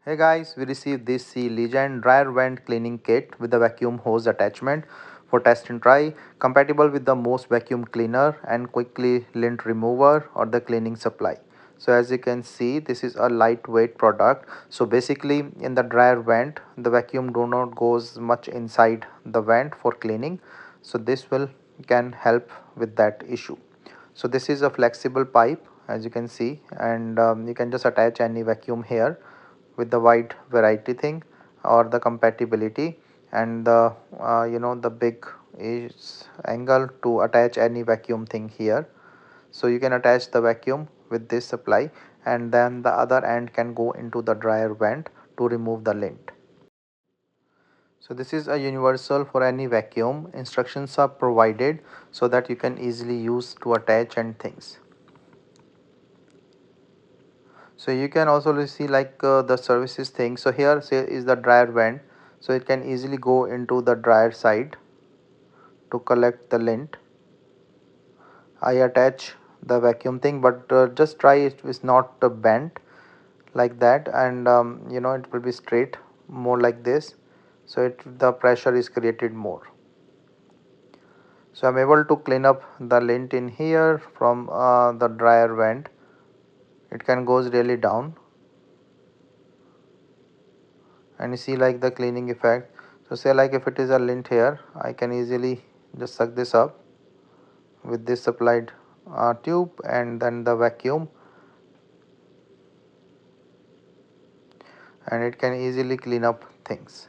Hey guys, we received this Sealegend dryer vent cleaning kit with a vacuum hose attachment for test and try, compatible with the most vacuum cleaner and quickly lint remover or the cleaning supply. So as you can see, this is a lightweight product. So basically in the dryer vent, the vacuum do not goes much inside the vent for cleaning. So this will can help with that issue. So this is a flexible pipe as you can see, and you can just attach any vacuum here with the wide variety thing or the compatibility, and the the big is angle to attach any vacuum thing here. So you can attach the vacuum with this supply, and then the other end can go into the dryer vent to remove the lint. So this is a universal for any vacuum. Instructions are provided so that you can easily use to attach and things. So you can also see like the services thing. So here say is the dryer vent, so it can easily go into the dryer side to collect the lint. I attach the vacuum thing, but just try it is not bent like that, and it will be straight more like this, so the pressure is created more. So I'm able to clean up the lint in here from the dryer vent. It can goes really down, and you see like the cleaning effect. So say like if it is a lint here, I can easily just suck this up with this supplied tube and then the vacuum, and it can easily clean up things.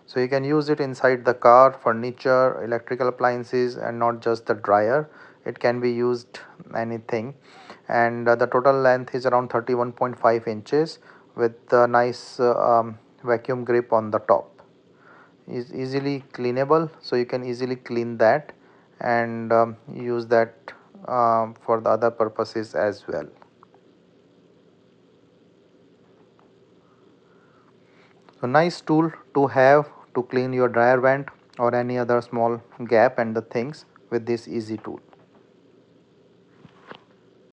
So you can use it inside the car, furniture, electrical appliances, and not just the dryer. It can be used anything, and the total length is around 31.5 inches with a nice vacuum grip on the top. Is easily cleanable, so you can easily clean that and use that for the other purposes as well. So nice tool to have to clean your dryer vent or any other small gap and the things with this easy tool.